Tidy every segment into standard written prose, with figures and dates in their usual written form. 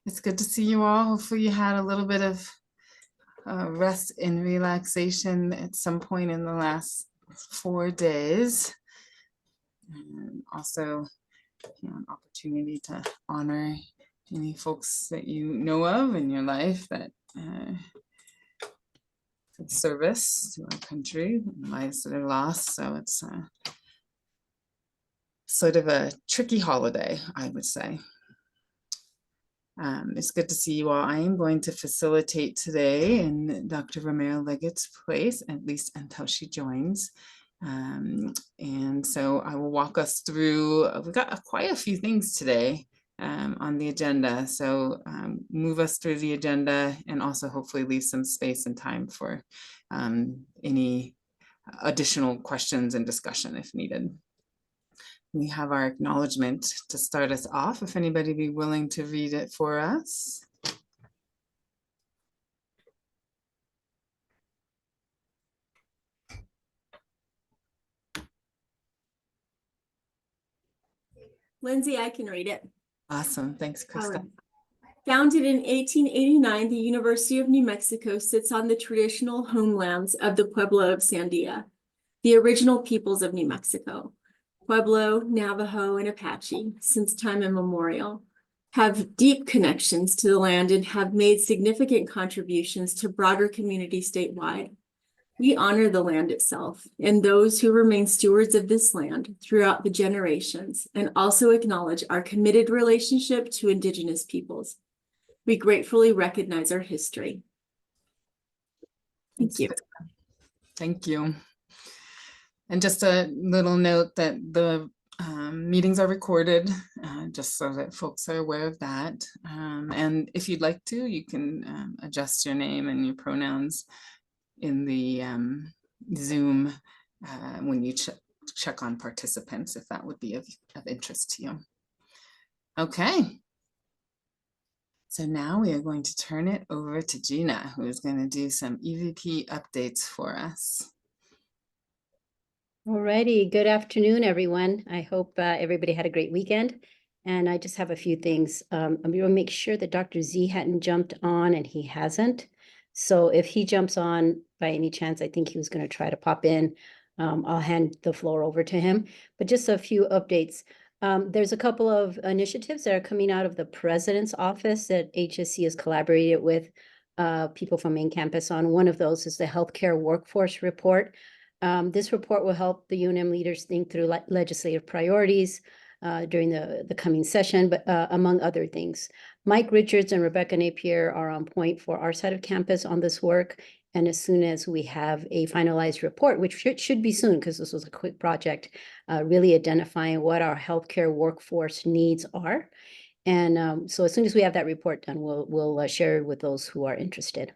It's good to see you all. Hopefully you had a little bit of rest and relaxation at some point in the last 4 days. And also, an opportunity to honor any folks that you know of in your life that service to our country, lives that are lost. So it's sort of a tricky holiday, I would say. It's good to see you all. I am going to facilitate today in Dr. Romero Leggett's place, at least until she joins. And so I will walk us through, we've got quite a few things today on the agenda. So move us through the agenda and also hopefully leave some space and time for any additional questions and discussion if needed. We have our acknowledgement to start us off. If anybody be willing to read it for us. Lindsay, I can read it. Awesome. Thanks, Krista. Founded in 1889, the University of New Mexico sits on the traditional homelands of the Pueblo of Sandia, the original peoples of New Mexico. Pueblo, Navajo, and Apache, since time immemorial, have deep connections to the land and have made significant contributions to broader community statewide. We honor the land itself and those who remain stewards of this land throughout the generations, and also acknowledge our committed relationship to Indigenous peoples. We gratefully recognize our history. Thank you. Thank you. And just a little note that the meetings are recorded, just so that folks are aware of that. And if you'd like to, you can adjust your name and your pronouns in the Zoom when you check on participants, if that would be of interest to you. Okay. So now we are going to turn it over to Gina, who is going to do some EVP updates for us. All righty. Good afternoon, everyone. I hope everybody had a great weekend. And I just have a few things. I'm going to make sure that Dr. Z hadn't jumped on, and he hasn't. So if he jumps on by any chance, I think he was going to try to pop in. I'll hand the floor over to him. But just a few updates. There's a couple of initiatives that are coming out of the president's office that HSC has collaborated with people from main campus on. One of those is the healthcare workforce report. This report will help the UNM leaders think through legislative priorities during the coming session, but among other things. Mike Richards and Rebecca Napier are on point for our side of campus on this work. And as soon as we have a finalized report, which should be soon, because this was a quick project, really identifying what our healthcare workforce needs are. And so as soon as we have that report done, we'll share it with those who are interested.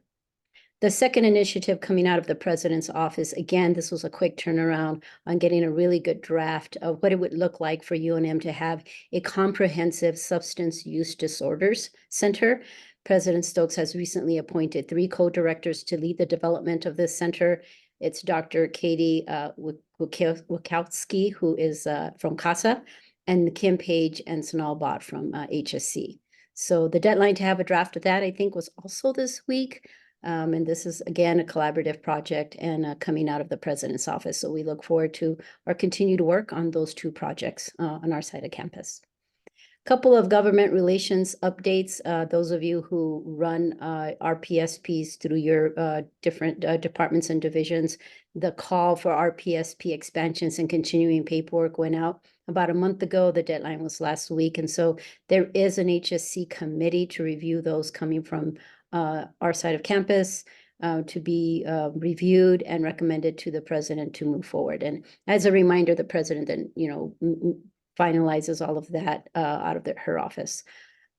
The second initiative coming out of the president's office, again, this was a quick turnaround on getting a really good draft of what it would look like for UNM to have a comprehensive substance use disorders center. President Stokes has recently appointed 3 co-directors to lead the development of this center. It's Dr. Katie Wachowski, who is from CASA, and Kim Page and Sonal Bhatt from HSC. So the deadline to have a draft of that, I think, was also this week. And this is, again, a collaborative project and coming out of the president's office. So we look forward to our continued work on those 2 projects on our side of campus. Couple of government relations updates. Those of you who run RPSPs through your different departments and divisions, the call for RPSP expansions and continuing paperwork went out about a month ago. The deadline was last week. And so there is an HSC committee to review those coming from our side of campus to be reviewed and recommended to the president to move forward. And as a reminder, the president then, finalizes all of that out of her office.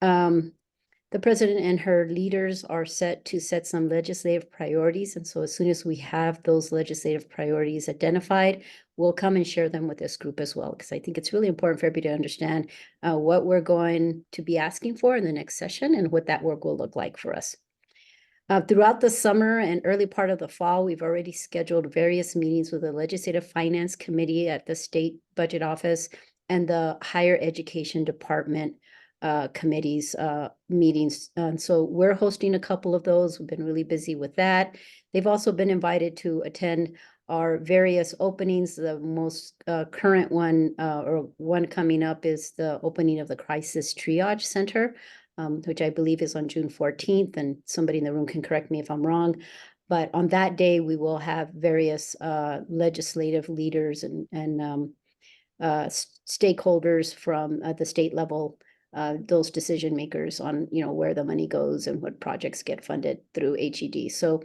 The president and her leaders are set to set some legislative priorities. And so as soon as we have those legislative priorities identified, we'll come and share them with this group as well, because I think it's really important for everybody to understand what we're going to be asking for in the next session and what that work will look like for us. Throughout the summer and early part of the fall, we've already scheduled various meetings with the Legislative Finance Committee at the State Budget Office and the Higher Education Department committees meetings. And so we're hosting a couple of those. We've been really busy with that. They've also been invited to attend our various openings. The most current one or one coming up is the opening of the Crisis Triage Center, which I believe is on June 14th, and somebody in the room can correct me if I'm wrong. But on that day, we will have various legislative leaders and stakeholders from the state level, those decision makers on, you know, where the money goes and what projects get funded through HED. So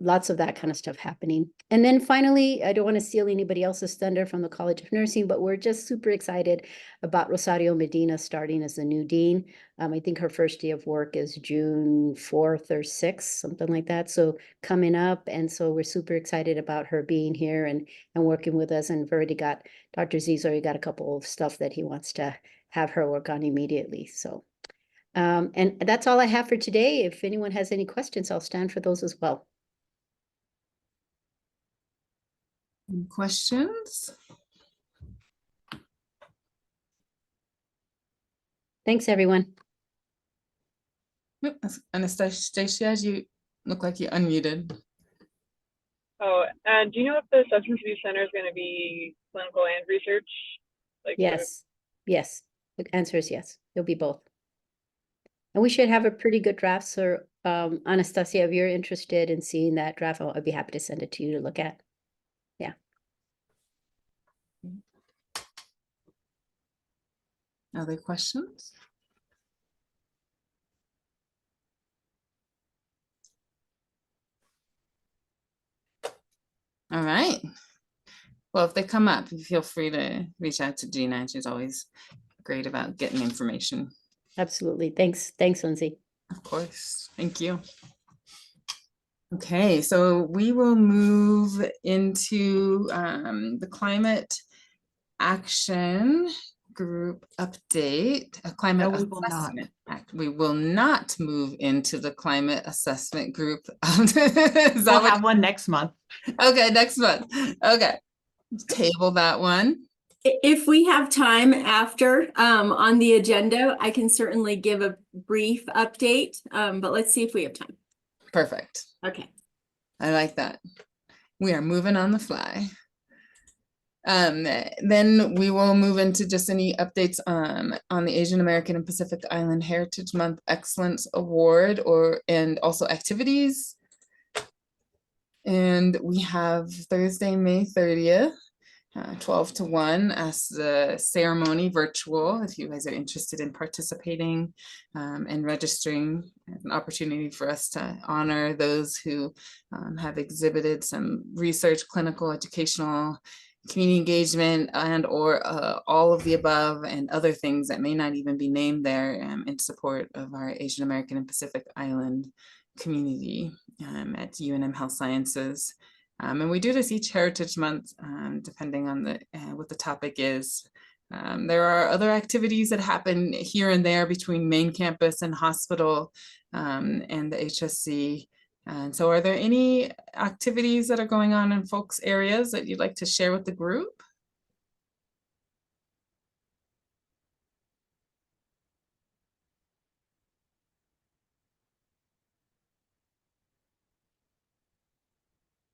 lots of that kind of stuff happening. And then finally, I don't want to steal anybody else's thunder from the College of Nursing, but we're just super excited about Rosario Medina starting as the new dean. I think her first day of work is June 4th or 6th, something like that. So coming up. And so we're super excited about her being here and working with us. And we've already got, Dr. Z's already got a couple of stuff that he wants to have her work on immediately. So, and that's all I have for today. If anyone has any questions, I'll stand for those as well. Any questions? Thanks, everyone. Yep, Anastasia, you look like you unmuted. Oh, and do you know if the Substance Abuse Center is going to be clinical and research? Like Yes, yes. The answer is yes. It'll be both. And we should have a pretty good draft. So, Anastasia, if you're interested in seeing that draft, I'd be happy to send it to you to look at. Yeah. Other questions? All right. Well, if they come up, feel free to reach out to Gina. She's always great about getting information. Absolutely. Thanks. Thanks, Lindsay. Of course. Thank you. Okay, so we will move into the climate action group update, a climate assessment. We will not move into the climate assessment group. We'll have one next month. Okay, next month. Okay, table that one. If we have time after on the agenda, I can certainly give a brief update, but let's see if we have time. Perfect. Okay. I like that. We are moving on the fly. Then we will move into just any updates on the Asian American and Pacific Island Heritage Month Excellence Award and also activities. And we have Thursday, May 30th, 12 to 1 as the ceremony virtual. If you guys are interested in participating and registering, an opportunity for us to honor those who have exhibited some research, clinical, educational, community engagement, and or all of the above and other things that may not even be named there in support of our Asian American and Pacific Island community at UNM Health Sciences. And we do this each Heritage Month, depending on what the topic is. There are other activities that happen here and there between main campus and hospital and the HSC. And so are there any activities that are going on in folks' areas that you'd like to share with the group?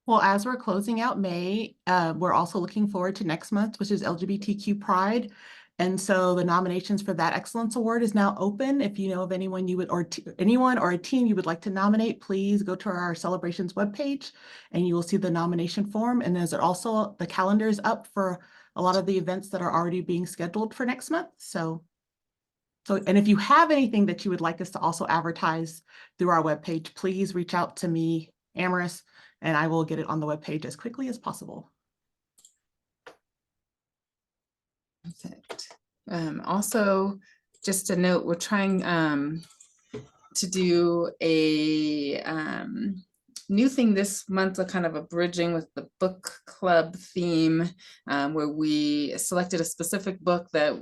Well, as we're closing out May, we're also looking forward to next month, which is LGBTQ Pride. And so the nominations for that Excellence Award is now open. If you know of anyone you would, or anyone or a team you would like to nominate, please go to our celebrations webpage and you will see the nomination form. And there's also the calendar is up for a lot of the events that are already being scheduled for next month. So, and if you have anything that you would like us to also advertise through our webpage, please reach out to me, Amaris, and I will get it on the webpage as quickly as possible. Perfect. Also, just a note, we're trying to do a new thing this month, a kind of a bridging with the book club theme, where we selected a specific book that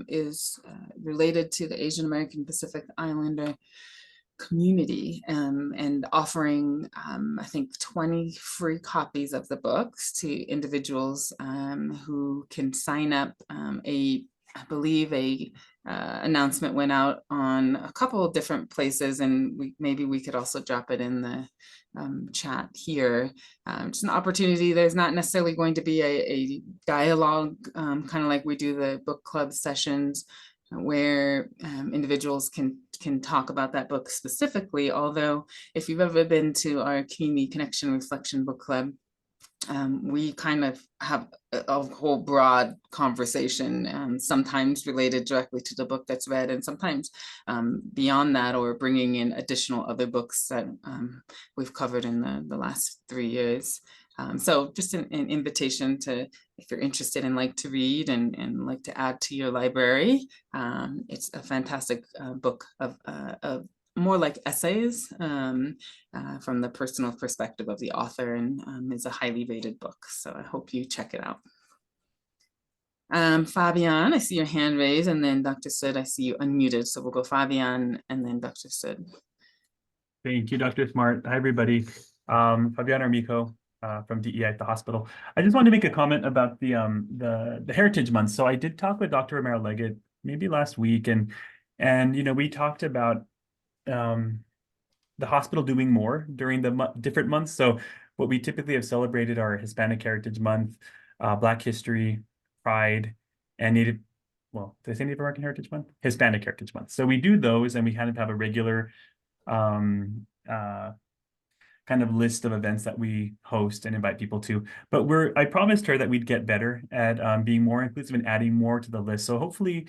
is related to the Asian American Pacific Islander community, and offering I think 20 free copies of the books to individuals who can sign up I believe a announcement went out on a couple of different places, and maybe we could also drop it in the chat here. It's an opportunity. There's not necessarily going to be a dialogue, kind of like we do the book club sessions, where individuals can talk about that book specifically. Although if you've ever been to our Community Connection Reflection Book Club, we kind of have a whole broad conversation, sometimes related directly to the book that's read, and sometimes beyond that, or bringing in additional other books that we've covered in the last 3 years. So just an invitation to, if you're interested and like to read and like to add to your library, it's a fantastic book of more like essays from the personal perspective of the author, and is a highly rated book. So I hope you check it out. Fabian, I see your hand raised, and then Dr. Sid, I see you unmuted. So we'll go Fabian and then Dr. Sid. Thank you, Dr. Smart. Hi, everybody. Fabian Armico from DEI at the hospital. I just wanted to make a comment about the Heritage Month. So I did talk with Dr. Romero-Leggett maybe last week, and we talked about the hospital doing more during the different months. So what we typically have celebrated are Hispanic Heritage Month, Black History, Pride, and did I say Native American Heritage Month? Hispanic Heritage Month. So we do those, and we kind of have a regular kind of list of events that we host and invite people to. But I promised her that we'd get better at being more inclusive and adding more to the list. So hopefully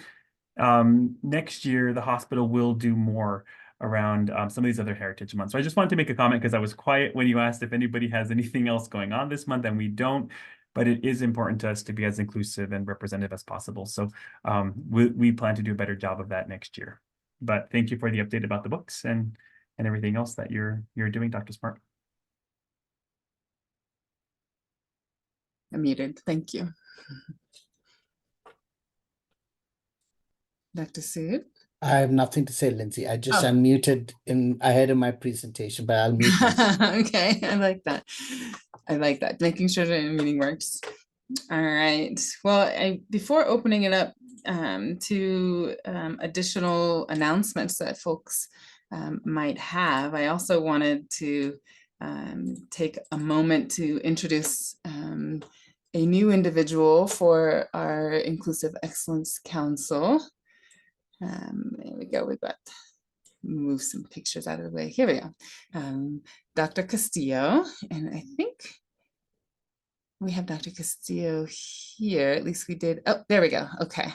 next year the hospital will do more around some of these other Heritage Months. So I just wanted to make a comment because I was quiet when you asked if anybody has anything else going on this month, and we don't, but it is important to us to be as inclusive and representative as possible. So we plan to do a better job of that next year. But thank you for the update about the books and everything else that you're doing, Dr. Smart. I'm muted. Thank you. Dr. Sid? I have nothing to say, Lindsay. I just unmuted ahead of my presentation, but I'll mute myself. Okay, I like that. I like that. Making sure that the meeting works. All right. Well, before opening it up to additional announcements that folks might have, I also wanted to take a moment to introduce a new individual for our Inclusive Excellence Council. There we go. We've got move some pictures out of the way. Here we go. Dr. Castillo, and I think we have Dr. Castillo here. At least we did. Oh, there we go. Okay.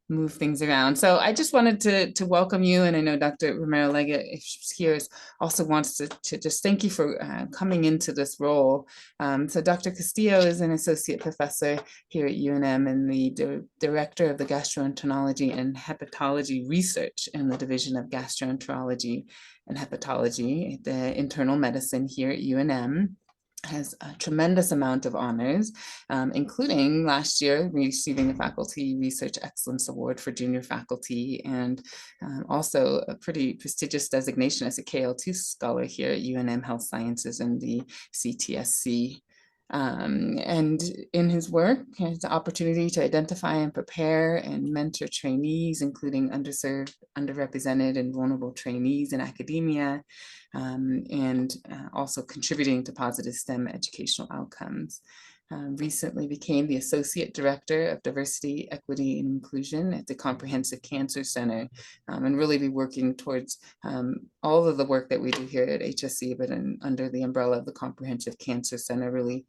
Move things around. So I just wanted to welcome you. And I know Dr. Romero-Leggett, if she's here, also wants to just thank you for coming into this role. So Dr. Castillo is an associate professor here at UNM and the director of the gastroenterology and hepatology research in the Division of Gastroenterology and Hepatology at the Internal Medicine here at UNM. Has a tremendous amount of honors, including last year receiving the Faculty Research Excellence Award for junior faculty, and also a pretty prestigious designation as a KL2 scholar here at UNM Health Sciences and the CTSC. And in his work, he has the opportunity to identify and prepare and mentor trainees, including underserved, underrepresented, and vulnerable trainees in academia, and also contributing to positive STEM educational outcomes. Recently became the Associate Director of Diversity, Equity, and Inclusion at the Comprehensive Cancer Center, and really be working towards all of the work that we do here at HSC, but under the umbrella of the Comprehensive Cancer Center, really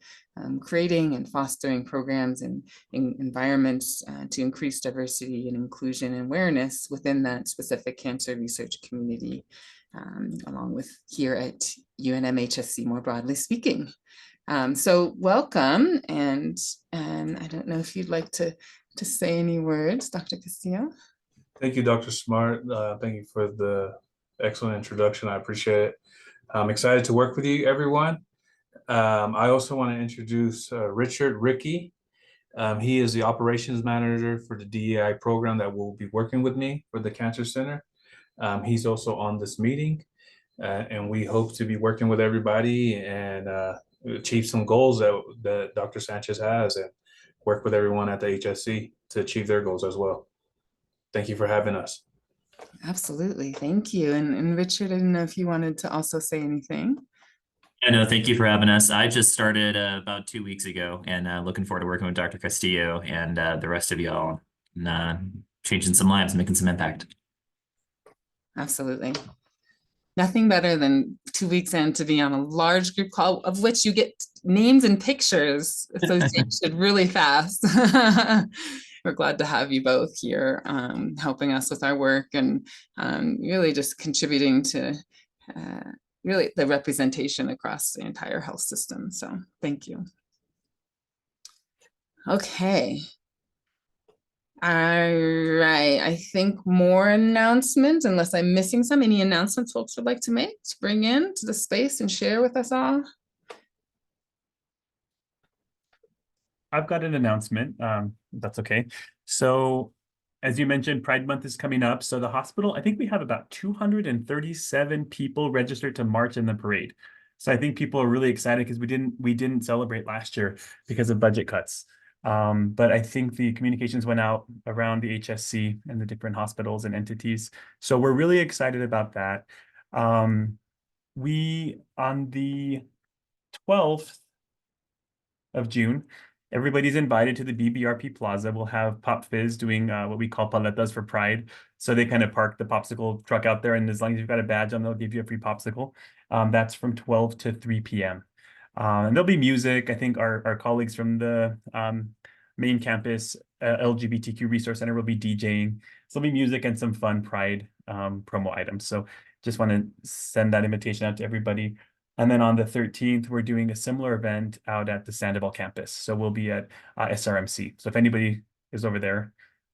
creating and fostering programs and environments to increase diversity and inclusion and awareness within that specific cancer research community, along with here at UNM HSC more broadly speaking. So welcome, and I don't know if you'd like to say any words, Dr. Castillo. Thank you, Dr. Smart. Thank you for the excellent introduction. I appreciate it. I'm excited to work with you, everyone. I also want to introduce Richard Rickey. He is the operations manager for the DEI program that will be working with me for the Cancer Center. He's also on this meeting, and we hope to be working with everybody and achieve some goals that Dr. Sanchez has, and work with everyone at the HSC to achieve their goals as well. thank you for having us. Absolutely. Thank you. And Richard, I didn't know if you wanted to also say anything. Yeah, no, thank you for having us. I just started about 2 weeks ago, and looking forward to working with Dr. Castillo and the rest of y'all, and changing some lives, making some impact. Absolutely. Nothing better than 2 weeks in to be on a large group call of which you get names and pictures associated really fast. We're glad to have you both here, helping us with our work and really just contributing to really the representation across the entire health system. So thank you. Okay. All right, I think more announcements, unless I'm missing some. Any announcements folks would like to make, to bring in to the space and share with us all? I've got an announcement, if that's okay. So as you mentioned, Pride Month is coming up. So the hospital, I think we have about 237 people registered to march in the parade. So I think people are really excited because we didn't celebrate last year because of budget cuts. But I think the communications went out around the HSC and the different hospitals and entities. So we're really excited about that. We, on the 12th of June, everybody's invited to the BBRP Plaza. We'll have Pop Fizz doing what we call paletas for Pride. So they kind of park the popsicle truck out there, and as long as you've got a badge on, they'll give you a free popsicle. That's from 12 to 3 p.m. And there'll be music. I think our colleagues from the main campus LGBTQ Resource Center will be DJing. So there'll be music and some fun Pride promo items. So just want to send that invitation out to everybody. And then on the 13th, we're doing a similar event out at the Sandoval campus. So we'll be at SRMC. So if anybody is over there,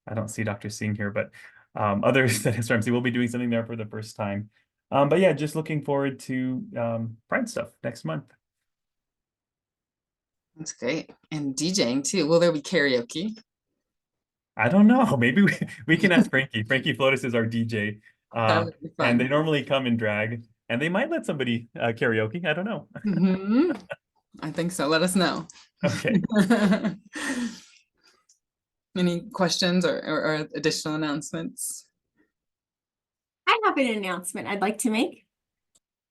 I don't see Dr. Singh here, but others at SRMC will be doing something there for the first time. But yeah, just looking forward to Pride stuff next month. That's great. And DJing too. Will there be karaoke? I don't know. Maybe we can ask Frankie. Frankie Flotis is our DJ. That would be And they fun. normally come in drag, and they might let somebody karaoke. I don't know. Mhm. I think so. Let us know. Okay. Any questions or additional announcements? I have an announcement I'd like to make.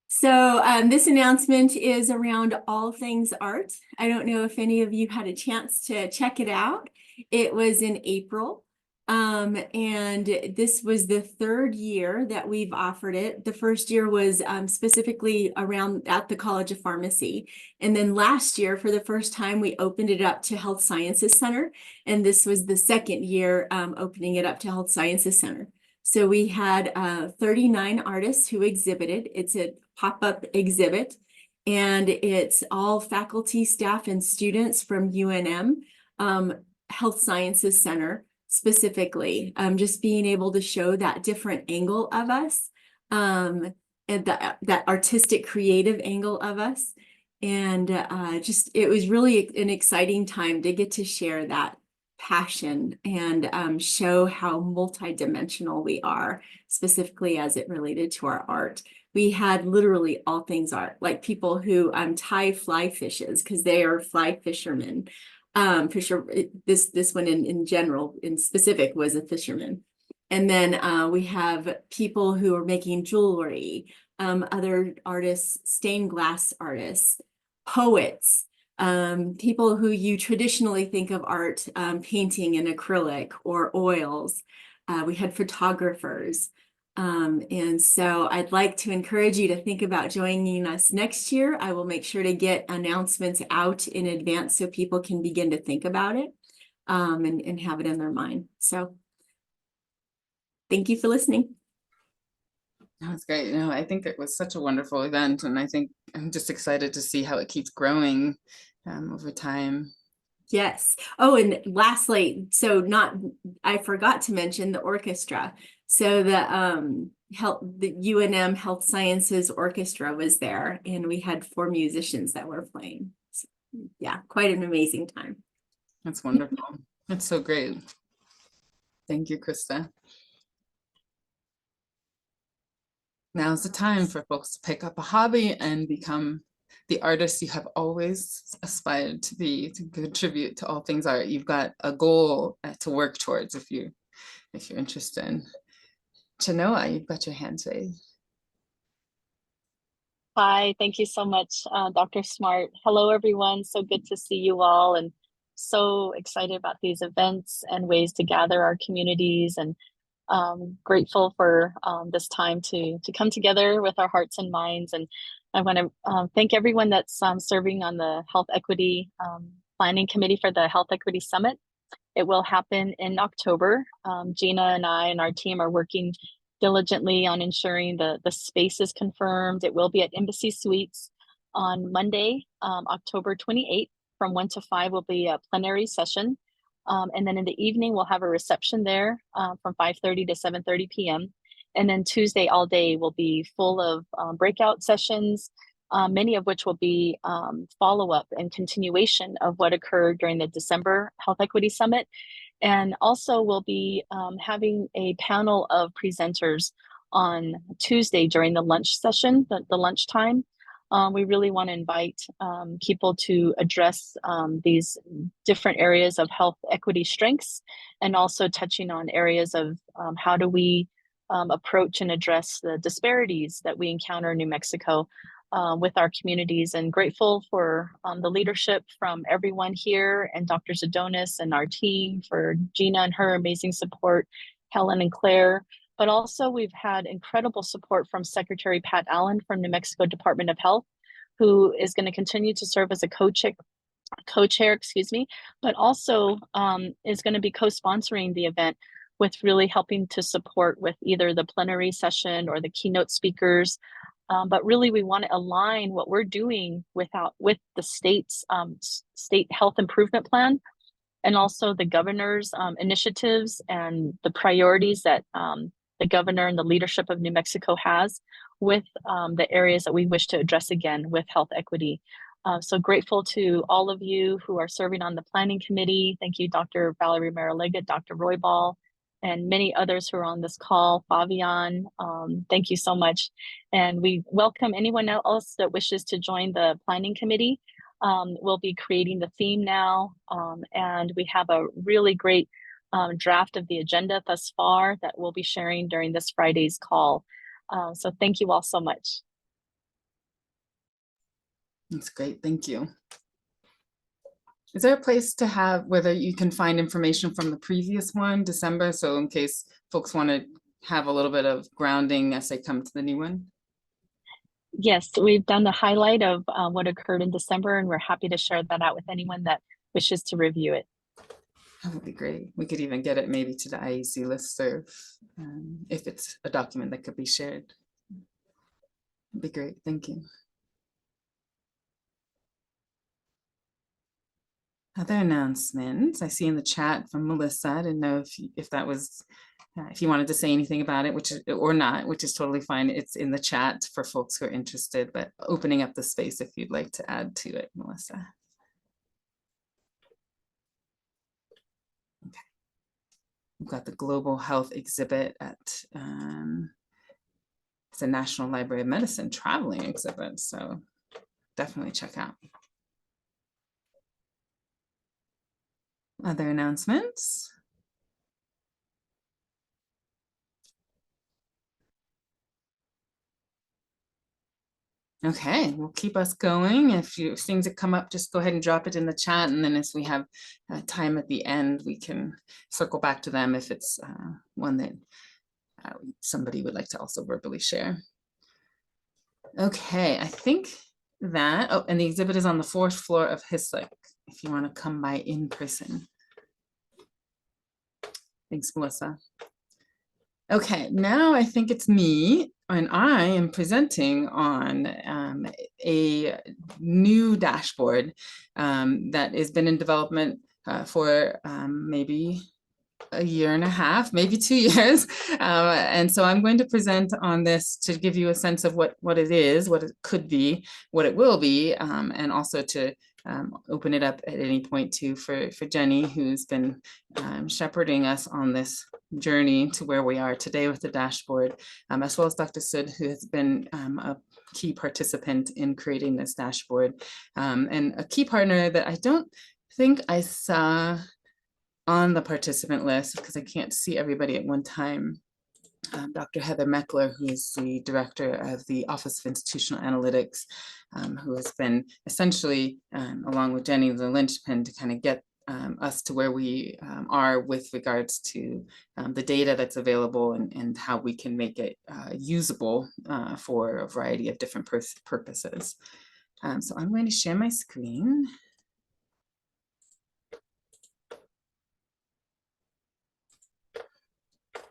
So this announcement is around all things art. I don't know if any of you had a chance to check it out. It was in April. And this was the 3rd year that we've offered it. The first year was specifically around at the College of Pharmacy. And then last year, for the first time, we opened it up to Health Sciences Center. And this was the 2nd year opening it up to Health Sciences Center. So we had 39 artists who exhibited. It's a pop-up exhibit, and it's all faculty, staff, and students from UNM Health Sciences Center specifically. Just being able to show that different angle of us, and that artistic, creative angle of us. And just, it was really an exciting time to get to share that passion and show how multidimensional we are, specifically as it related to our art. We had literally all things art, like people who tie fly fishes because they are fly fishermen. This one in general, in specific, was a fisherman. And then we have people who are making jewelry, other artists, stained glass artists, poets, people who you traditionally think of art, painting in acrylic or oils. We had photographers. And so I'd like to encourage you to think about joining us next year. I will make sure to get announcements out in advance so people can begin to think about it and have it in their mind. So thank you for listening. That's great. No, I think it was such a wonderful event, and I think I'm just excited to see how it keeps growing over time. Yes. Oh, and lastly, I forgot to mention the orchestra. So the UNM Health Sciences Orchestra was there, and we had 4 musicians that were playing. So, yeah, quite an amazing time. That's wonderful. That's so great. Thank you, Krista. Now's the time for folks to pick up a hobby and become the artist you have always aspired to be, to contribute to all things art. You've got a goal to work towards if you if you're interested. Chenoa, you've got your hands raised. Hi, thank you so much, Dr. Smart. Hello, everyone. So good to see you all, and so excited about these events and ways to gather our communities, and grateful for this time to come together with our hearts and minds. And I want to thank everyone that's serving on the Health Equity Planning Committee for the Health Equity Summit. It will happen in October. Gina and I and our team are working diligently on ensuring the space is confirmed. It will be at Embassy Suites on Monday, October 28th, from 1 to 5 will be a plenary session. And then in the evening, we'll have a reception there from 5:30 to 7:30 p.m. And then Tuesday all day will be full of breakout sessions, many of which will be follow-up and continuation of what occurred during the December Health Equity Summit. And also we'll be having a panel of presenters on Tuesday during the lunch session, the lunchtime. We really want to invite people to address these different areas of health equity strengths, and also touching on areas of how do we approach and address the disparities that we encounter in New Mexico with our communities. And grateful for the leadership from everyone here, and Dr. Zadonis and our team, for Gina and her amazing support, Helen and Claire. But also we've had incredible support from Secretary Pat Allen from New Mexico Department of Health, who is going to continue to serve as a co-chair, but also is going to be co-sponsoring the event, with really helping to support with either the plenary session or the keynote speakers. But really, we want to align what we're doing with the state's state health improvement plan, and also the governor's initiatives and the priorities that the governor and the leadership of New Mexico has, with the areas that we wish to address again with health equity. So grateful to all of you who are serving on the planning committee. Thank you, Dr. Valerie Mara-Leggett, Dr. Roybal, and many others who are on this call. Fabian, thank you so much. And we welcome anyone else that wishes to join the planning committee. We'll be creating the theme now, and we have a really great draft of the agenda thus far that we'll be sharing during this Friday's call. So thank you all so much. That's great, thank you. Is there a place to have, whether you can find information from the previous one, December, so in case folks want to have a little bit of grounding as they come to the new one? Yes, we've done the highlight of what occurred in December, and we're happy to share that out with anyone that wishes to review it. That would be great. We could even get it maybe to the IEC listserv if it's a document that could be shared. That'd be great, thank you. Other announcements I see in the chat from Melissa. I didn't know if that was, if you wanted to say anything about it, which or not, which is totally fine. It's in the chat for folks who are interested, but opening up the space if you'd like to add to it, Melissa. Okay. We've got the Global Health exhibit at it's a National Library of Medicine traveling exhibit, so definitely check out. Other announcements? Okay, we'll keep us going. If things that come up, just go ahead and drop it in the chat, and then as we have time at the end, we can circle back to them if it's one that somebody would like to also verbally share. Okay, I think that, oh, and the exhibit is on the 4th floor of HISLIC, if you want to come by in person. Thanks, Melissa. Okay, now I think it's me, and I am presenting on a new dashboard that has been in development for maybe a year and a half, maybe 2 years. And so I'm going to present on this to give you a sense of what it is, what it could be, what it will be, and also to open it up at any point too for Jenny, who's been shepherding us on this journey to where we are today with the dashboard, as well as Dr. Sud, who has been a key participant in creating this dashboard, and a key partner that I don't think I saw on the participant list, because I can't see everybody at one time, Dr. Heather Meckler, who is the director of the Office of Institutional Analytics, who has been essentially, along with Jenny, the linchpin to kind of get us to where we are with regards to the data that's available and how we can make it usable for a variety of different purposes. So I'm going to share my screen.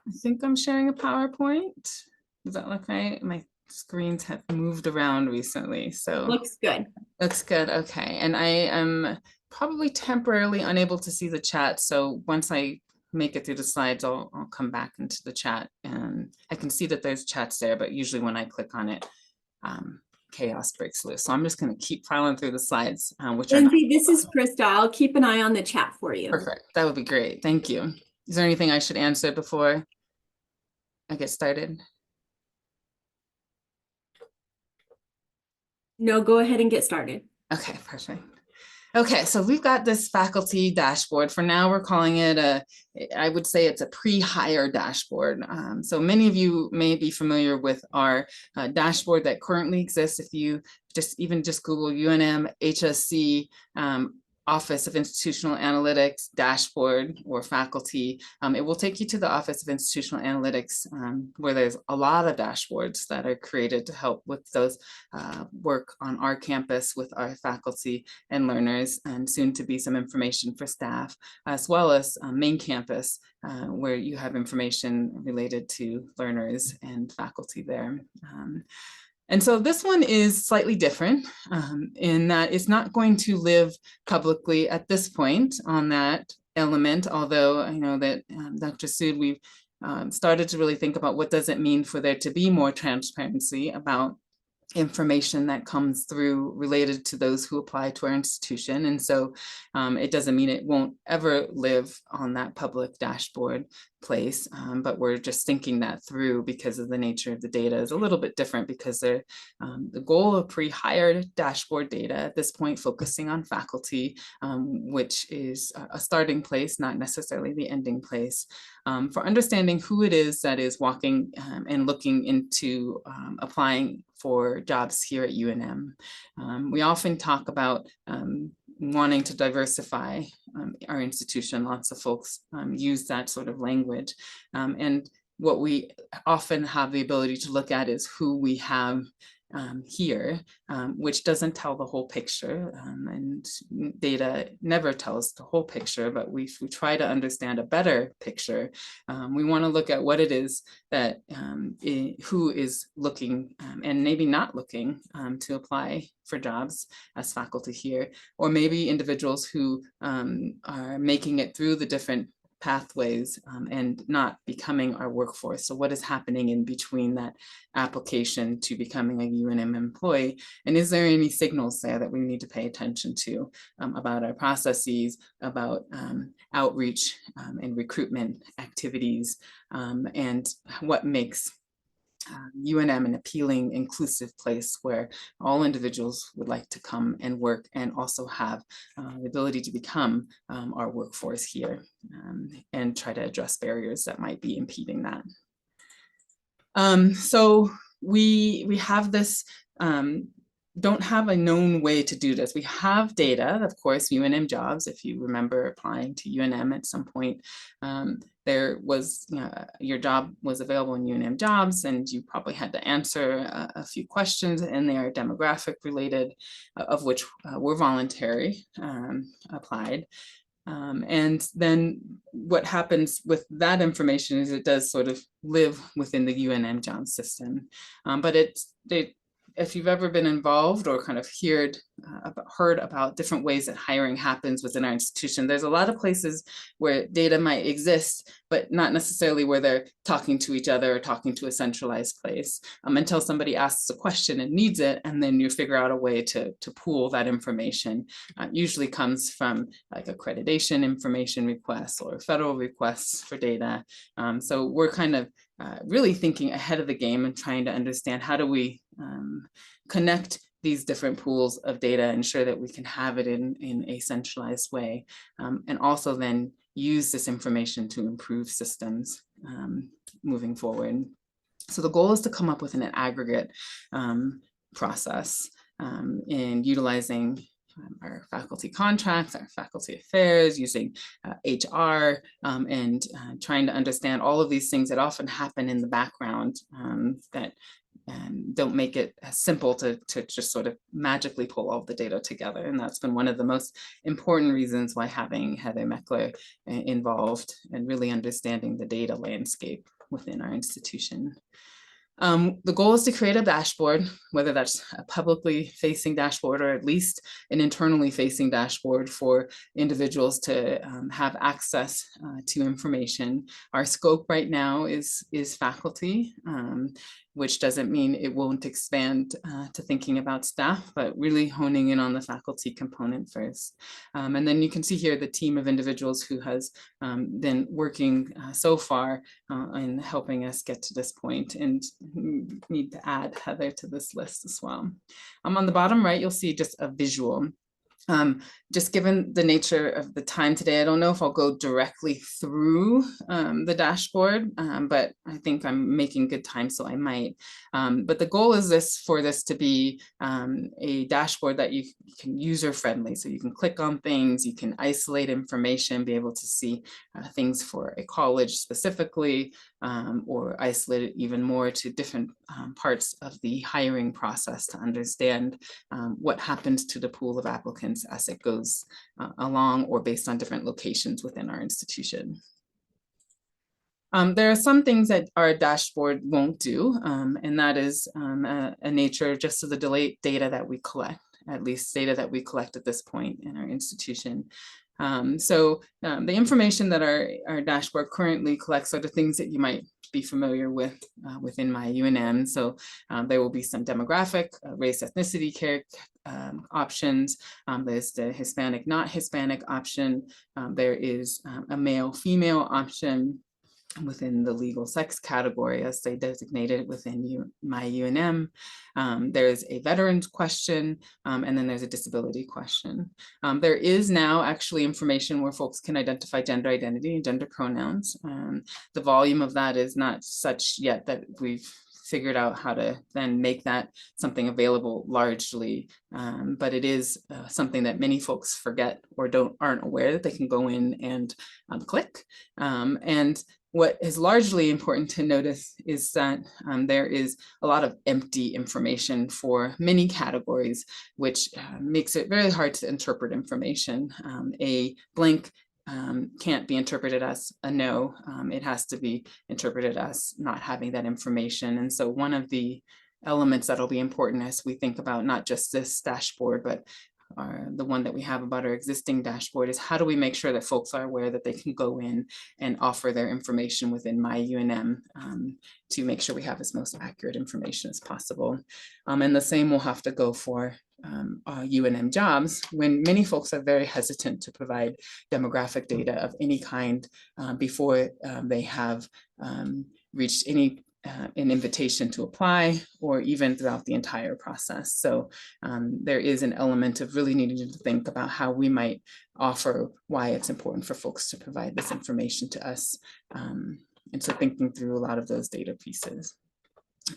I think I'm sharing a PowerPoint. Does that look right? My screens have moved around recently, so. Looks good. Looks good, okay. And I am probably temporarily unable to see the chat, so once I make it through the slides, I'll come back into the chat. And I can see that there's chats there, but usually when I click on it, chaos breaks loose. So I'm just gonna keep filing through the slides, which are Lindsay, this is Krista. I'll keep an eye on the chat for you. perfect. That would be great, thank you. Is there anything I should answer before I get started? No, go ahead and get started. Okay, perfect. Okay, so we've got this faculty dashboard. For now, we're calling it I would say it's a pre-hire dashboard. So many of you may be familiar with our dashboard that currently exists. If you just Google UNM HSC Office of Institutional Analytics dashboard or faculty, it will take you to the Office of Institutional Analytics, where there's a lot of dashboards that are created to help with those work on our campus with our faculty and learners, and soon to be some information for staff, as well as main campus, where you have information related to learners and faculty there. And so this one is slightly different in that it's not going to live publicly at this point on that element, although I know that Dr. Sood, we've started to really think about what does it mean for there to be more transparency about information that comes through related to those who apply to our institution. And so it doesn't mean it won't ever live on that public dashboard place, but we're just thinking that through because of the nature of the data is a little bit different, because they're the goal of pre-hired dashboard data at this point focusing on faculty, which is a starting place, not necessarily the ending place, for understanding who it is that is walking and looking into applying for jobs here at UNM. We often talk about wanting to diversify our institution. Lots of folks use that sort of language. And what we often have the ability to look at is who we have here, which doesn't tell the whole picture, and data never tells the whole picture, but we try to understand a better picture. We want to look at what it is that who is looking and maybe not looking to apply for jobs as faculty here, or maybe individuals who are making it through the different pathways and not becoming our workforce. So what is happening in between that application to becoming a UNM employee? And is there any signals there that we need to pay attention to about our processes, about outreach and recruitment activities, and what makes UNM an appealing, inclusive place where all individuals would like to come and work and also have the ability to become our workforce here, and try to address barriers that might be impeding that. So we have this, don't have a known way to do this. We have data, of course, UNM jobs. If you remember applying to UNM at some point, there was, your job was available in UNM jobs, and you probably had to answer a few questions, and they are demographic related, of which were voluntary, applied. And then what happens with that information is it does sort of live within the UNM job system. But if you've ever been involved or kind of heard about different ways that hiring happens within our institution, there's a lot of places where data might exist, but not necessarily where they're talking to each other or talking to a centralized place, until somebody asks a question and needs it, and then you figure out a way to pool that information. Usually comes from like accreditation information requests or federal requests for data. So we're kind of really thinking ahead of the game and trying to understand how do we connect these different pools of data, ensure that we can have it in a centralized way, and also then use this information to improve systems moving forward. So the goal is to come up with an aggregate process in utilizing our faculty contracts, our faculty affairs, using HR, and trying to understand all of these things that often happen in the background that don't make it as simple to just sort of magically pull all the data together. And that's been one of the most important reasons why having Heather Meckler involved and really understanding the data landscape within our institution. The goal is to create a dashboard, whether that's a publicly facing dashboard or at least an internally facing dashboard for individuals to have access to information. Our scope right now is faculty, which doesn't mean it won't expand to thinking about staff, but really honing in on the faculty component first. And then you can see here the team of individuals who has been working so far in helping us get to this point, and need to add Heather to this list as well. On the bottom right, you'll see just a visual. Just given the nature of the time today, I don't know if I'll go directly through the dashboard, but I think I'm making good time, so I might. But the goal is for this to be a dashboard that you can user-friendly, so you can click on things, you can isolate information, be able to see things for a college specifically, or isolate it even more to different parts of the hiring process to understand what happens to the pool of applicants as it goes along or based on different locations within our institution. There are some things that our dashboard won't do, and that is a nature just of the data that we collect, at least data that we collect at this point in our institution. The information that our dashboard currently collects are the things that you might be familiar with within my UNM. So there will be some demographic, race, ethnicity care options. There's the Hispanic, not Hispanic option. There is a male, female option within the legal sex category as they designated it within my UNM. There's a veterans question, and then there's a disability question. There is now actually information where folks can identify gender identity and gender pronouns. The volume of that is not such yet that we've figured out how to then make that something available largely, but it is something that many folks forget or aren't aware that they can go in and click. And what is largely important to notice is that there is a lot of empty information for many categories, which makes it very hard to interpret information. A blank can't be interpreted as a no. It has to be interpreted as not having that information. And so one of the elements that'll be important as we think about not just this dashboard, but the one that we have about our existing dashboard is how do we make sure that folks are aware that they can go in and offer their information within my UNM to make sure we have as most accurate information as possible. And the same will have to go for UNM jobs, when many folks are very hesitant to provide demographic data of any kind before they have reached an invitation to apply, or even throughout the entire process. So there is an element of really needing to think about how we might offer why it's important for folks to provide this information to us. And so thinking through a lot of those data pieces.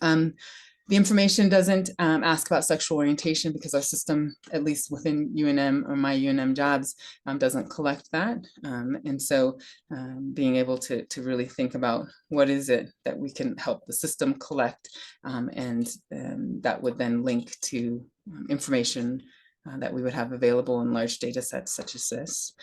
The information doesn't ask about sexual orientation because our system, at least within UNM or my UNM jobs, doesn't collect that. And so being able to really think about what is it that we can help the system collect, and that would then link to information that we would have available in large data sets such as this.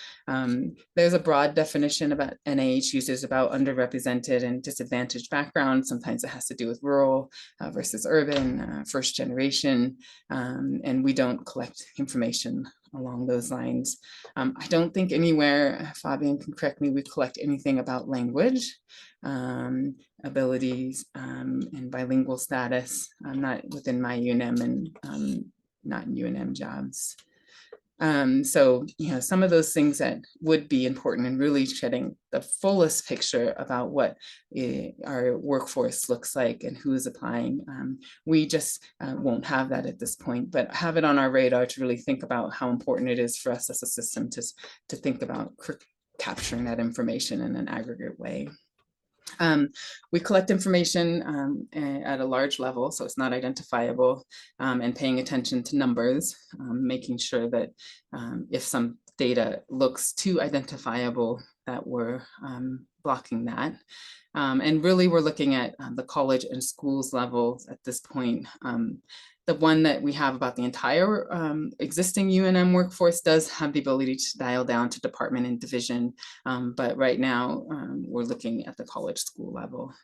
There's a broad definition about NIH uses about underrepresented and disadvantaged backgrounds. Sometimes it has to do with rural versus urban, first generation, and we don't collect information along those lines. I don't think anywhere, Fabian can correct me, we collect anything about language, abilities, and bilingual status, not within my UNM and not in UNM jobs. So, some of those things that would be important in really shedding the fullest picture about what our workforce looks like and who is applying. We just won't have that at this point, but have it on our radar to really think about how important it is for us as a system to think about capturing that information in an aggregate way. We collect information at a large level, so it's not identifiable, and paying attention to numbers, making sure that if some data looks too identifiable, that we're blocking that. And really, we're looking at the college and schools level at this point. The one that we have about the entire existing UNM workforce does have the ability to dial down to department and division, but right now we're looking at the college school level.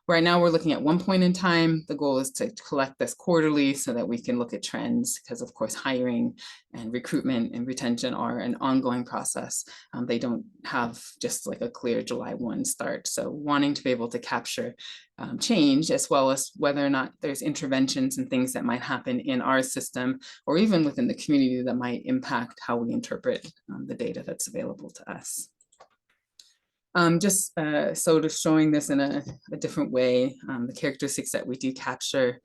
Right now we're looking at one point in time. The goal is to collect this quarterly so that we can look at trends, because of course hiring and recruitment and retention are an ongoing process. They don't have just like a clear July 1 start. So wanting to be able to capture change, as well as whether or not there's interventions and things that might happen in our system or even within the community that might impact how we interpret the data that's available to us. Just sort of showing this in a different way, the characteristics that we do capture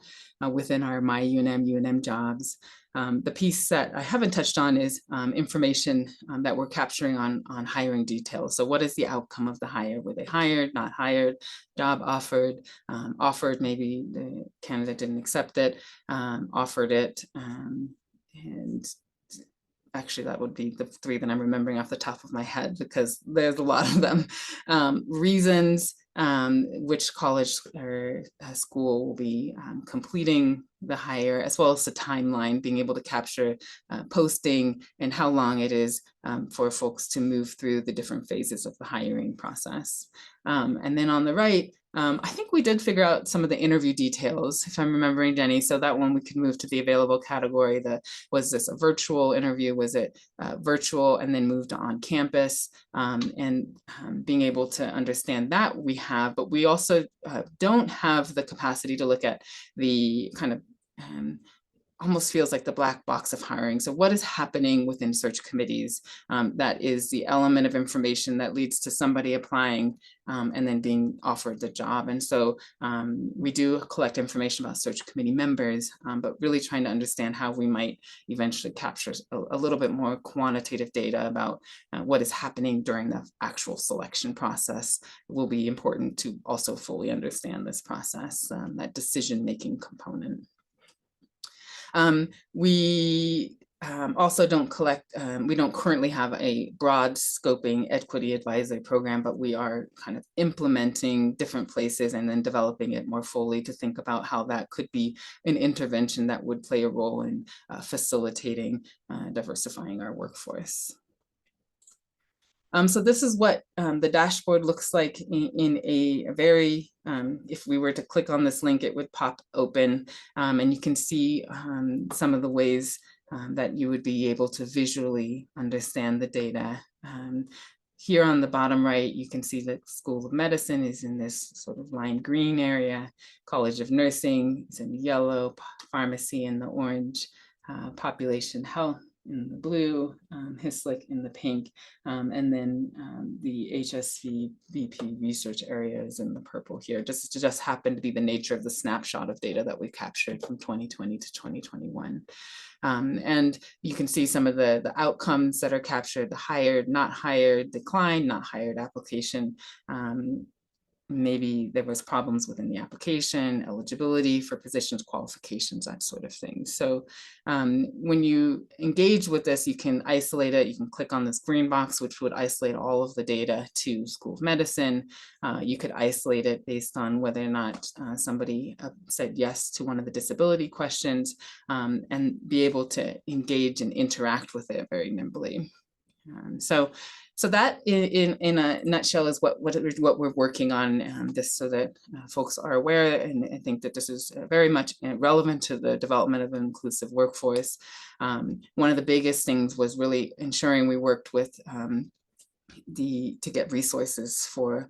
within our My UNM jobs. The piece that I haven't touched on is information that we're capturing on hiring details. So what is the outcome of the hire? Were they hired, not hired, job offered, offered, maybe the candidate didn't accept it, offered it, and actually, that would be the 3 that I'm remembering off the top of my head, because there's a lot of them. Reasons, which college or school will be completing the hire, as well as the timeline, being able to capture posting and how long it is for folks to move through the different phases of the hiring process. And then on the right, I think we did figure out some of the interview details, if I'm remembering, Jenny. So that one we could move to the available category. Was this a virtual interview? Was it virtual and then moved on campus? And being able to understand that we have, but we also don't have the capacity to look at the kind of almost feels like the black box of hiring. So what is happening within search committees? That is the element of information that leads to somebody applying and then being offered the job. And so we do collect information about search committee members, but really trying to understand how we might eventually capture a little bit more quantitative data about what is happening during the actual selection process will be important to also fully understand this process, that decision-making component. We also don't collect, we don't currently have a broad scoping equity advisory program, but we are kind of implementing different places and then developing it more fully to think about how that could be an intervention that would play a role in facilitating diversifying our workforce. So this is what the dashboard looks like in a very, if we were to click on this link, it would pop open and you can see some of the ways that you would be able to visually understand the data. Here on the bottom right, you can see that School of Medicine is in this sort of lime green area, College of Nursing is in the yellow, pharmacy in the orange, population health in the blue, HISLIC in the pink, and then the HSV VP research area is in the purple here. Just happened to be the nature of the snapshot of data that we captured from 2020 to 2021. And you can see some of the outcomes that are captured, the hired, not hired, declined, not hired application. Maybe there was problems within the application, eligibility for positions, qualifications, that sort of thing. So when you engage with this, you can isolate it. You can click on this green box, which would isolate all of the data to School of Medicine. You could isolate it based on whether or not somebody said yes to one of the disability questions and be able to engage and interact with it very nimbly. So that in a nutshell is what we're working on, just so that folks are aware. And I think that this is very much relevant to the development of an inclusive workforce. One of the biggest things was really ensuring we worked with to get resources for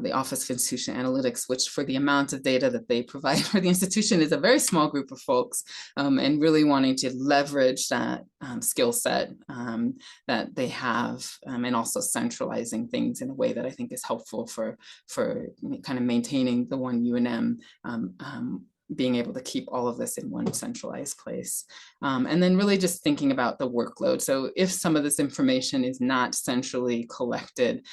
the Office of Institutional Analytics, which for the amount of data that they provide for the institution is a very small group of folks, and really wanting to leverage that skill set that they have, and also centralizing things in a way that I think is helpful for kind of maintaining the one UNM being able to keep all of this in one centralized place. And then really just thinking about the workload. So if some of this information is not centrally collected,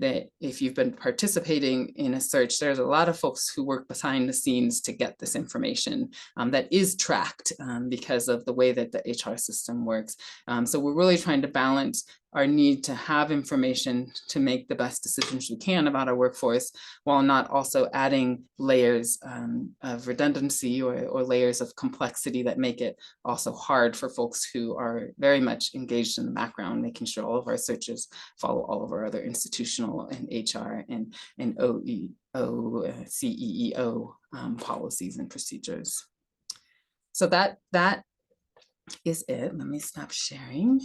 that if you've been participating in a search, there's a lot of folks who work behind the scenes to get this information that is tracked because of the way that the HR system works. So we're really trying to balance our need to have information to make the best decisions we can about our workforce, while not also adding layers of redundancy or layers of complexity that make it also hard for folks who are very much engaged in the background, making sure all of our searches follow all of our other institutional and HR and CEEO policies and procedures. So that is it. Let me stop sharing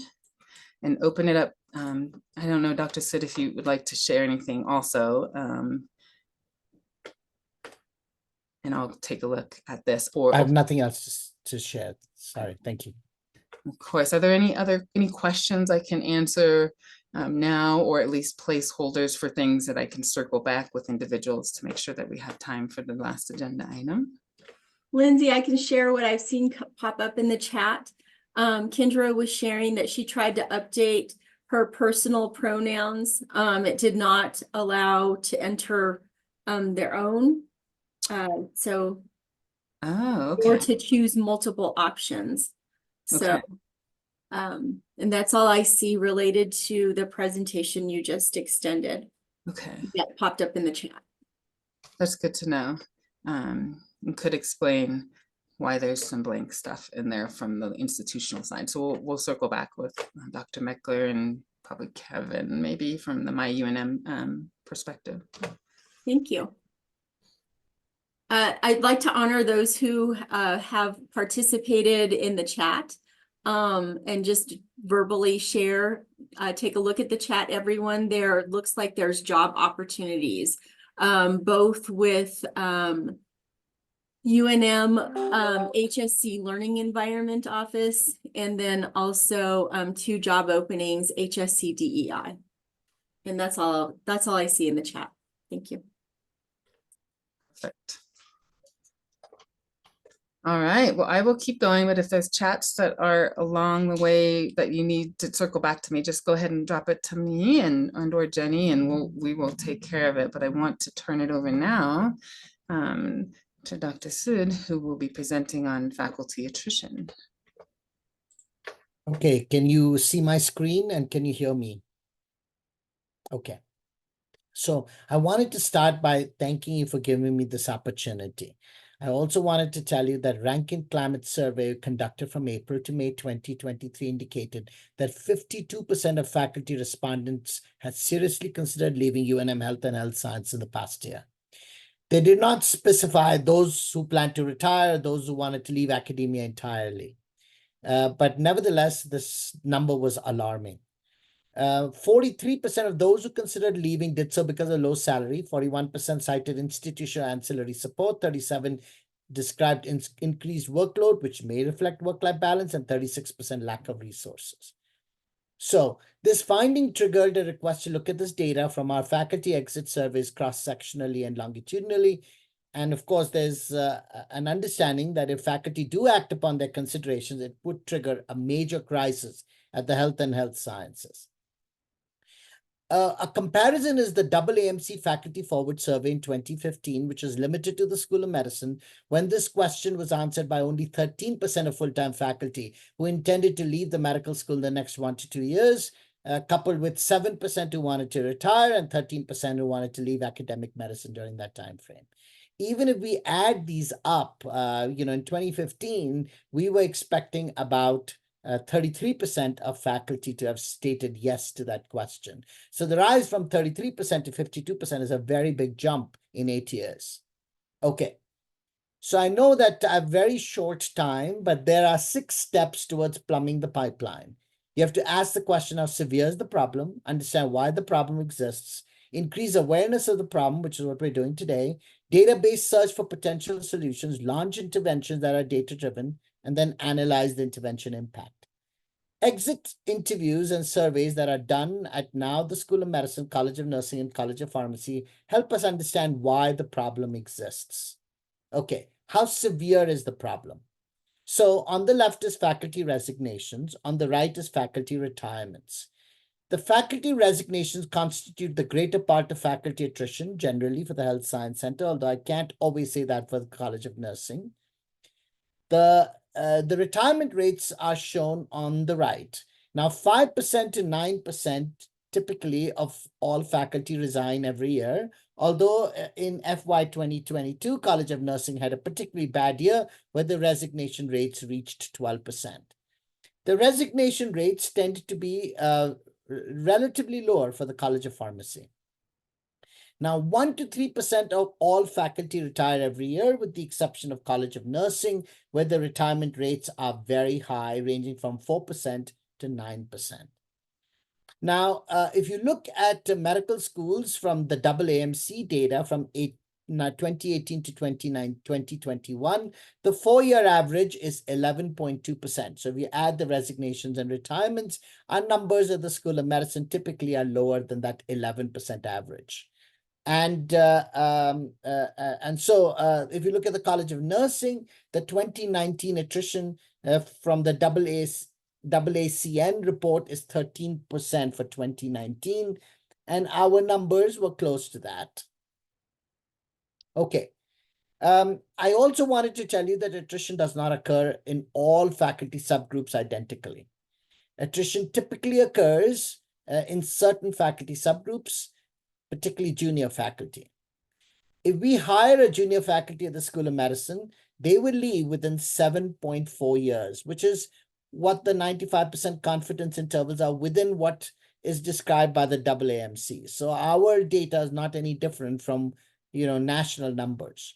and open it up. I don't know, Dr. Sid, if you would like to share anything also. And I'll take a look at this. Or I have nothing else to share. Sorry, thank you. Of course, are there any questions I can answer now, or at least placeholders for things that I can circle back with individuals to make sure that we have time for the last agenda item? Lindsay, I can share what I've seen pop up in the chat. Kendra was sharing that she tried to update her personal pronouns. It did not allow to enter their own. So, or to choose multiple options. So, and that's all I see related to the presentation you just extended. Okay. That popped up in the chat. That's good to know. And could explain why there's some blank stuff in there from the institutional side. So we'll circle back with Dr. Meckler and probably Kevin, maybe from the MyUNM perspective. Thank you. I'd like to honor those who have participated in the chat and just verbally share. Take a look at the chat, everyone. There looks like there's job opportunities, both with UNM HSC Learning Environment Office, and then also 2 job openings, HSC DEI. And that's all I see in the chat. Thank you. Perfect. All right, well, I will keep going, but if there's chats that are along the way that you need to circle back to me, just go ahead and drop it to me and or Jenny, and we will take care of it. But I want to turn it over now to Dr. Sood, who will be presenting on faculty attrition. Okay, can you see my screen and can you hear me? Okay. So I wanted to start by thanking you for giving me this opportunity. I also wanted to tell you that Rankin Climate Survey conducted from April to May 2023 indicated that 52% of faculty respondents had seriously considered leaving UNM Health and Health Science in the past year. They did not specify those who planned to retire, those who wanted to leave academia entirely. But nevertheless, this number was alarming. 43% of those who considered leaving did so because of low salary, 41% cited institutional ancillary support, 37% described increased workload, which may reflect work-life balance, and 36% lack of resources. So this finding triggered a request to look at this data from our faculty exit surveys cross-sectionally and longitudinally. And of course, there's an understanding that if faculty do act upon their considerations, it would trigger a major crisis at the health and health sciences. A comparison is the AAMC Faculty Forward Survey in 2015, which was limited to the School of Medicine, when this question was answered by only 13% of full-time faculty who intended to leave the medical school in the next 1 to 2 years, coupled with 7% who wanted to retire and 13% who wanted to leave academic medicine during that time frame. Even if we add these up, in 2015, we were expecting about 33% of faculty to have stated yes to that question. So the rise from 33% to 52% is a very big jump in 8 years. Okay, so I know that a very short time, but there are 6 steps towards plumbing the pipeline. You have to ask the question, how severe is the problem? Understand why the problem exists. Increase awareness of the problem, which is what we're doing today. Database search for potential solutions. Launch interventions that are data-driven. And then analyze the intervention impact. Exit interviews and surveys that are done at now the School of Medicine, College of Nursing, and College of Pharmacy help us understand why the problem exists. Okay, How severe is the problem? So on the left is faculty resignations, on the right is faculty retirements. The faculty resignations constitute the greater part of faculty attrition, generally for the Health Science Center, although I can't always say that for the College of Nursing. The retirement rates are shown on the right. Now, 5% to 9% typically of all faculty resign every year, although in FY 2022, College of Nursing had a particularly bad year where the resignation rates reached 12%. The resignation rates tend to be relatively lower for the College of Pharmacy. Now, 1 to 3% of all faculty retire every year, with the exception of College of Nursing, where the retirement rates are very high, ranging from 4% to 9%. Now, if you look at medical schools from the AAMC data from 2018 to 2021, the 4-year average is 11.2%. So if you add the resignations and retirements, our numbers at the School of Medicine typically are lower than that 11% average. And so if you look at the College of Nursing, the 2019 attrition from the AACN report is 13% for 2019, and our numbers were close to that. Okay. I also wanted to tell you that attrition does not occur in all faculty subgroups identically. Attrition typically occurs in certain faculty subgroups, particularly junior faculty. If we hire a junior faculty at the School of Medicine, they will leave within 7.4 years, which is what the 95% confidence intervals are within what is described by the AAMC. So our data is not any different from, national numbers.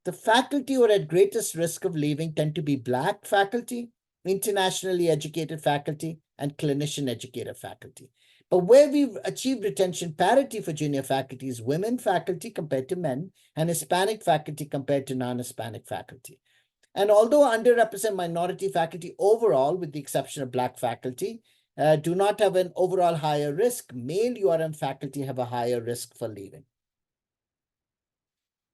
The faculty who are at greatest risk of leaving tend to be Black faculty, internationally educated faculty, and clinician educated faculty. But where we've achieved retention parity for junior faculty is women faculty compared to men, and Hispanic faculty compared to non-Hispanic faculty. And although underrepresented minority faculty overall, with the exception of Black faculty, do not have an overall higher risk, male URM faculty have a higher risk for leaving.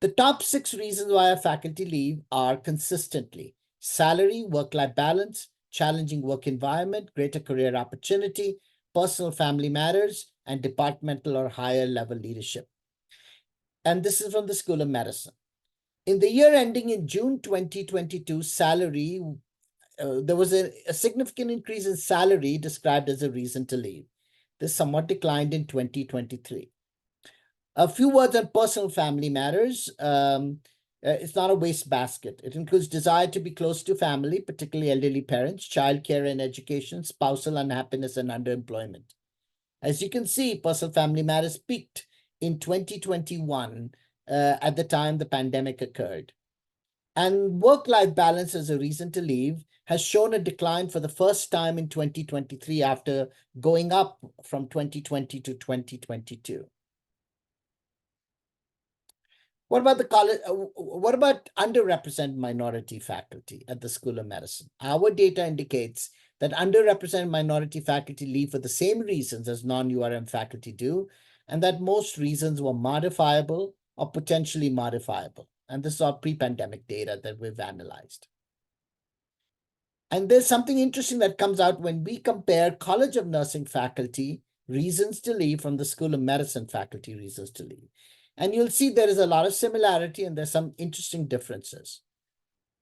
The top 6 reasons why our faculty leave are consistently salary, work-life balance, challenging work environment, greater career opportunity, personal family matters, and departmental or higher level leadership. And this is from the School of Medicine. In the year ending in June 2022, salary, there was a significant increase in salary described as a reason to leave. This somewhat declined in 2023. A few words on personal family matters. It's not a wastebasket. It includes desire to be close to family, particularly elderly parents, childcare and education, spousal unhappiness, and underemployment. As you can see, personal family matters peaked in 2021 at the time the pandemic occurred. And work-life balance as a reason to leave has shown a decline for the first time in 2023 after going up from 2020 to 2022. What about the college? What about underrepresented minority faculty at the School of Medicine? Our data indicates that underrepresented minority faculty leave for the same reasons as non-URM faculty do, and that most reasons were modifiable or potentially modifiable. And this is our pre-pandemic data that we've analyzed. And there's something interesting that comes out when we compare College of Nursing faculty reasons to leave from the School of Medicine faculty reasons to leave. And you'll see there is a lot of similarity and there's some interesting differences.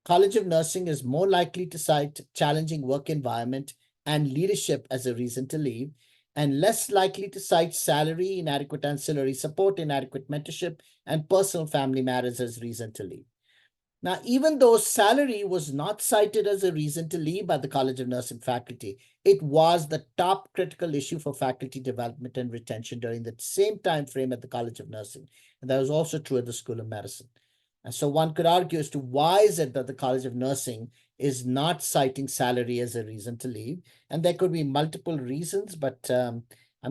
College of Nursing is more likely to cite challenging work environment and leadership as a reason to leave, and less likely to cite salary, inadequate ancillary support, inadequate mentorship, and personal family matters as reason to leave. Now, even though salary was not cited as a reason to leave by the College of Nursing faculty, it was the top critical issue for faculty development and retention during the same time frame at the College of Nursing. And that was also true at the School of Medicine. And so one could argue as to why is it that the College of Nursing is not citing salary as a reason to leave. And there could be multiple reasons, but I'm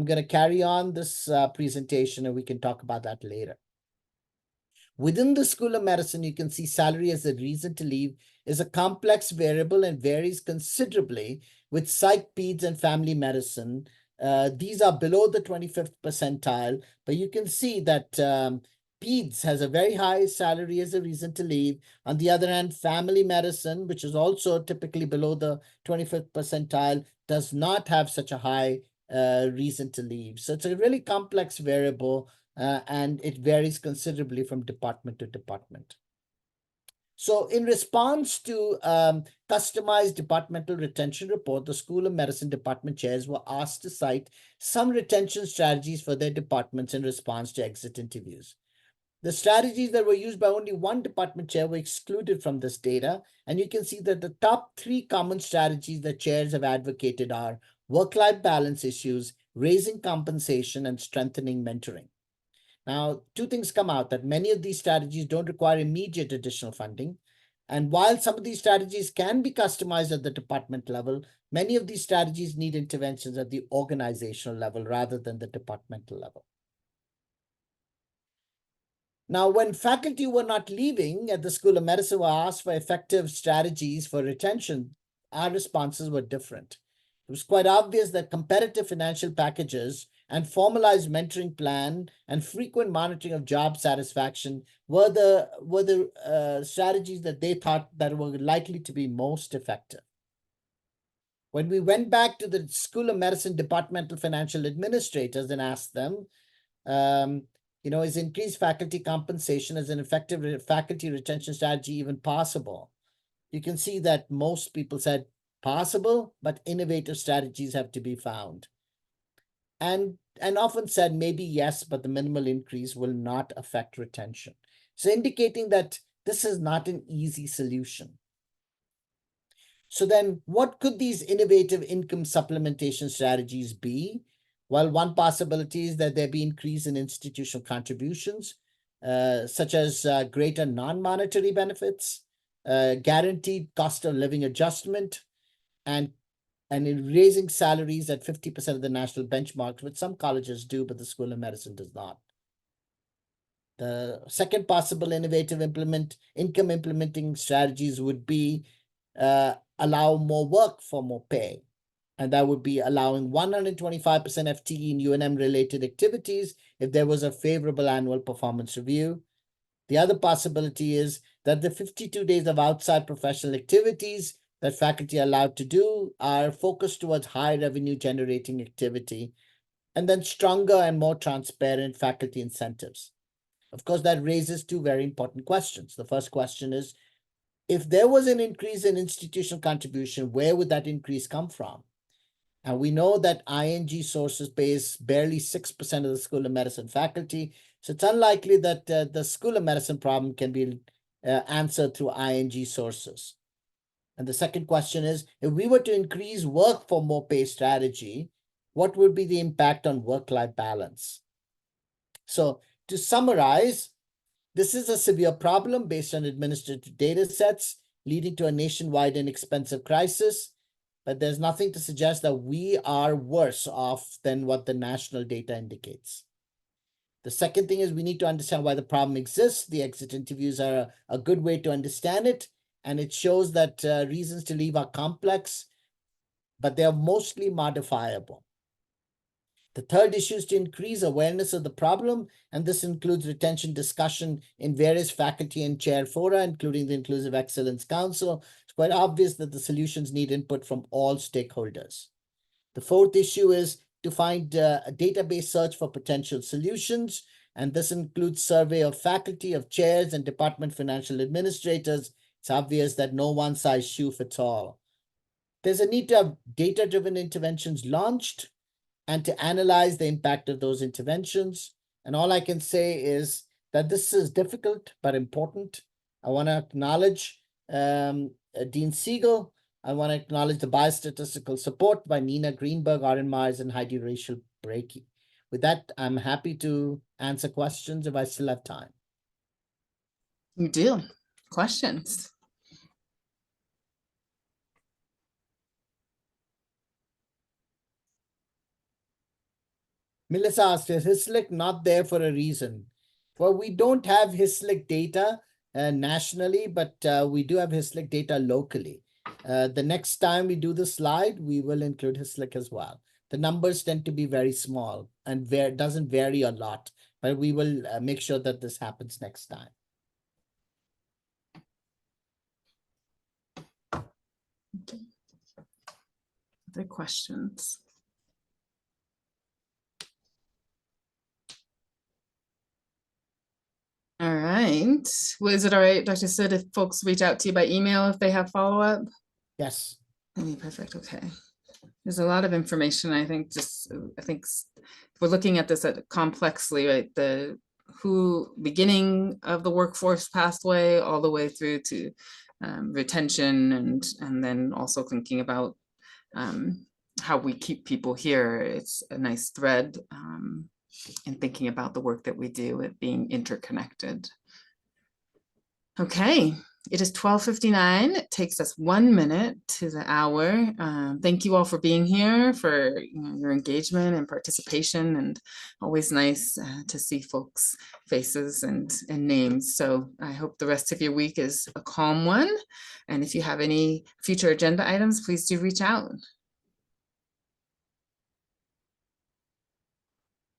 going to carry on this presentation and we can talk about that later. Within the School of Medicine, you can see salary as a reason to leave is a complex variable and varies considerably with psych, peds, and family medicine. These are below the 25th percentile, but you can see that Peds has a very high salary as a reason to leave. On the other hand, family medicine, which is also typically below the 25th percentile, does not have such a high reason to leave. So it's a really complex variable, and it varies considerably from department to department. So in response to customized departmental retention report, the School of Medicine department chairs were asked to cite some retention strategies for their departments in response to exit interviews. The strategies that were used by only one department chair were excluded from this data, and you can see that the top 3 common strategies that chairs have advocated are work-life balance issues, raising compensation, and strengthening mentoring. Now, 2 things come out: that many of these strategies don't require immediate additional funding. And while some of these strategies can be customized at the department level, many of these strategies need interventions at the organizational level rather than the departmental level. Now, when faculty were not leaving at the School of Medicine were asked for effective strategies for retention, our responses were different. It was quite obvious that competitive financial packages and formalized mentoring plan and frequent monitoring of job satisfaction were the strategies that they thought that were likely to be most effective. When we went back to the School of Medicine departmental financial administrators and asked them, is increased faculty compensation as an effective faculty retention strategy even possible? You can see that most people said possible, but innovative strategies have to be found. And often said maybe yes, but the minimal increase will not affect retention. So indicating that this is not an easy solution. So then what could these innovative income supplementation strategies be? Well, one possibility is that there be increase in institutional contributions, such as greater non-monetary benefits, guaranteed cost of living adjustment, and in raising salaries at 50% of the national benchmarks, which some colleges do, but the School of Medicine does not. The second possible innovative income implementing strategies would be allow more work for more pay. And that would be allowing 125% FTE in UNM related activities if there was a favorable annual performance review. The other possibility is that the 52 days of outside professional activities that faculty are allowed to do are focused towards high revenue generating activity, and then stronger and more transparent faculty incentives. Of course, that raises 2 very important questions. The first question is, if there was an increase in institutional contribution, where would that increase come from? And we know that ING sources pays barely 6% of the School of Medicine faculty. So it's unlikely that the School of Medicine problem can be answered through ING sources. And the second question is, if we were to increase work for more pay strategy, what would be the impact on work-life balance? So to summarize, this is a severe problem based on administrative data sets, leading to a nationwide and expensive crisis. But there's nothing to suggest that we are worse off than what the national data indicates. The second thing is we need to understand why the problem exists. The exit interviews are a good way to understand it. And it shows that reasons to leave are complex, but they are mostly modifiable. The third issue is to increase awareness of the problem, and this includes retention discussion in various faculty and chair fora, including the Inclusive Excellence Council. It's quite obvious that the solutions need input from all stakeholders. The fourth issue is to find a database search for potential solutions, and this includes survey of faculty, of chairs, and department financial administrators. It's obvious that no one size shoe fits all. There's a need to have data-driven interventions launched and to analyze the impact of those interventions. And all I can say is that this is difficult but important. I want to acknowledge Dean Siegel. I want to acknowledge the biostatistical support by Nina Greenberg, Aaron Myers, and Heidi Rachel Breakey. With that, I'm happy to answer questions if I still have time. You do. Questions? Melissa asked, is HISLIC not there for a reason? Well, we don't have HISLIC data nationally, but we do have HISLIC data locally. The next time we do the slide, we will include HISLIC as well. The numbers tend to be very small and doesn't vary a lot but we will make sure that this happens next time. Other questions? All right. Well, is it all right, Dr. Sid, if folks reach out to you by email if they have follow-up? Yes. Perfect. Okay. There's a lot of information. I think we're looking at this complexly, right? The beginning of the workforce pathway all the way through to retention and then also thinking about how we keep people here. It's a nice thread in thinking about the work that we do, it being interconnected. Okay, it is 12:59. It takes us 1 minute to the hour. Thank you all for being here, for your engagement and participation, and always nice to see folks' faces and names. So I hope the rest of your week is a calm one. And if you have any future agenda items, please do reach out.